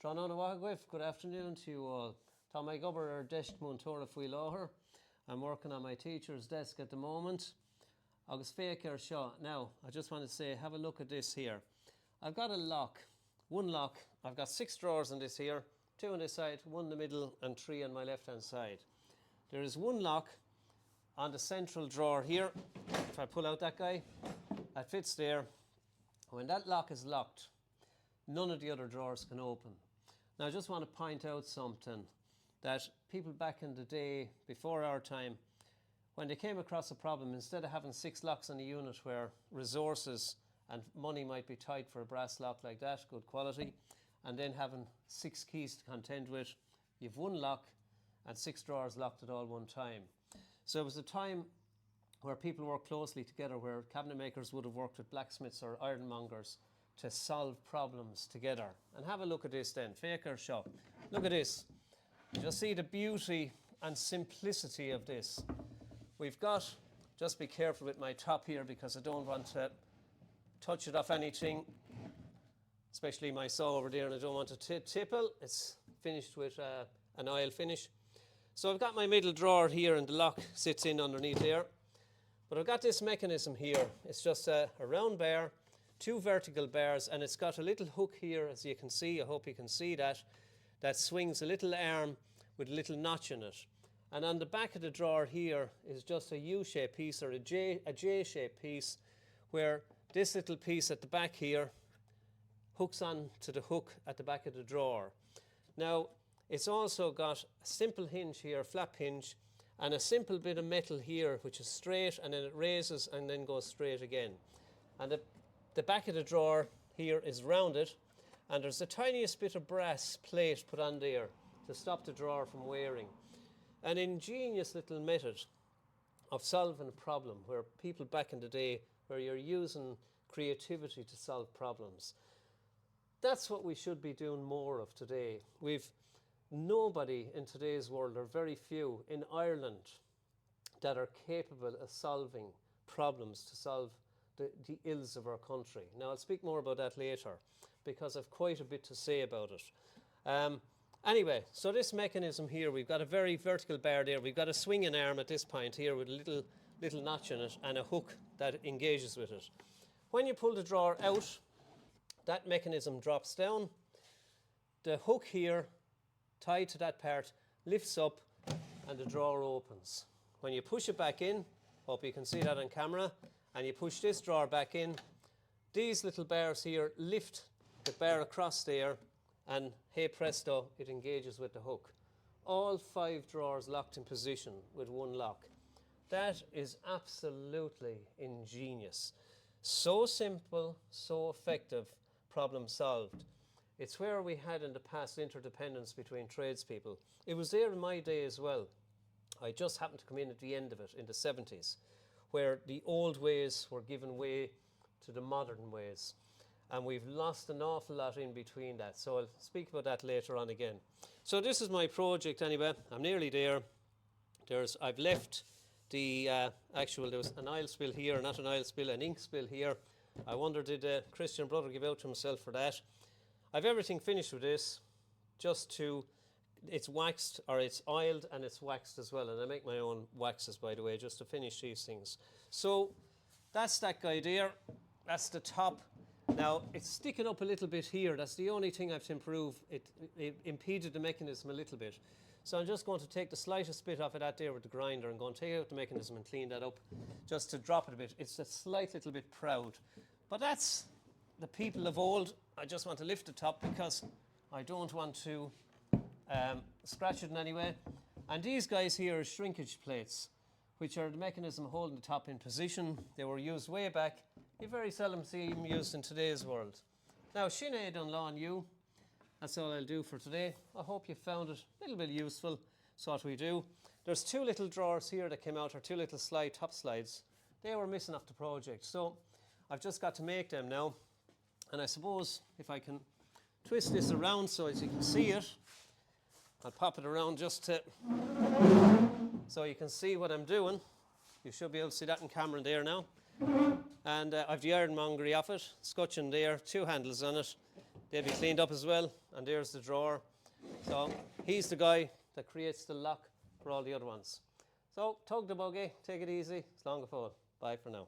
Tránán Wahagwif, good afternoon to you all. Tá mai gobar ar deist múntóra faoi láthair. I'm working on my teacher's desk at the moment. Agus féic ar seo. Now, I just want to say, have a look at this here. I've got a lock, one lock. I've got 6 drawers in this here, 2 on this side, 1 in the middle and 3 on my left-hand side. There is one lock on the central drawer here. If I pull out that guy, that fits there. When that lock is locked, none of the other drawers can open. Now, I just want to point out something, that people back in the day, before our time, when they came across a problem, instead of having 6 locks on a unit where resources and money might be tight for a brass lock like that, good quality, and then having 6 keys to contend with, you've one lock and 6 drawers locked at all one time. So it was a time where people worked closely together, where cabinet makers would have worked with blacksmiths or ironmongers to solve problems together. And have a look at this then, Faker shop. Look at this. Just see the beauty and simplicity of this. We've got, just be careful with my top here because I don't want to touch it off anything, especially my saw over there, and I don't want to tipple. It's finished with an oil finish. So I've got my middle drawer here and the lock sits in underneath there. But I've got this mechanism here. It's just a round bar, 2 vertical bars, and it's got a little hook here, as you can see. I hope you can see that. That swings a little arm with a little notch in it. And on the back of the drawer here is just a U-shaped piece or a J-shaped piece, where this little piece at the back here hooks on to the hook at the back of the drawer. Now, it's also got a simple hinge here, flap hinge, and a simple bit of metal here, which is straight, and then it raises and then goes straight again. And the back of the drawer here is rounded, and there's the tiniest bit of brass plate put on there to stop the drawer from wearing. An ingenious little method of solving a problem, where people back in the day, where you're using creativity to solve problems. That's what we should be doing more of today. We've nobody in today's world, or very few in Ireland, that are capable of solving problems to solve the ills of our country. Now, I'll speak more about that later because I've quite a bit to say about it. Anyway, so this mechanism here, we've got a very vertical bar there. We've got a swinging arm at this point here with a little notch in it and a hook that engages with it. When you pull the drawer out, that mechanism drops down. The hook here, tied to that part, lifts up and the drawer opens. When you push it back in, hope you can see that on camera, and you push this drawer back in, these little bars here lift the bar across there, and hey presto, it engages with the hook. All 5 drawers locked in position with one lock. That is absolutely ingenious. So simple, so effective, problem solved. It's where we had in the past interdependence between tradespeople. It was there in my day as well. I just happened to come in at the end of it in the 70s, where the old ways were given way to the modern ways. And we've lost an awful lot in between that. So I'll speak about that later on again. So this is my project anyway. I'm nearly there. I've left the there was an oil spill here, not an oil spill, an ink spill here. I wonder, did a Christian brother give out to himself for that? I've everything finished with this, it's waxed, or it's oiled and it's waxed as well. And I make my own waxes, by the way, just to finish these things. So that's that guy there. That's the top. Now, it's sticking up a little bit here. That's the only thing I have to improve. It impeded the mechanism a little bit. So I'm just going to take the slightest bit off of that there with the grinder and going to take out the mechanism and clean that up just to drop it a bit. It's a slight little bit proud. But that's the people of old. I just want to lift the top because I don't want to scratch it in any way. And these guys here are shrinkage plates, which are the mechanism holding the top in position. They were used way back. You very seldom see them used in today's world. Now, Sinead on law and you. That's all I'll do for today. I hope you found it a little bit useful. That's what we do. There's 2 little drawers here that came out, or 2 little top slides. They were missing off the project. So I've just got to make them now. And I suppose if I can twist this around so as you can see it, I'll pop it around just to, so you can see what I'm doing. You should be able to see that in camera there now. And I've the ironmongery off it, scutcheon there, 2 handles on it. They'll be cleaned up as well. And there's the drawer. So he's the guy that creates the lock for all the other ones. So tug the buggy, take it easy, slán go fóill. Bye for now.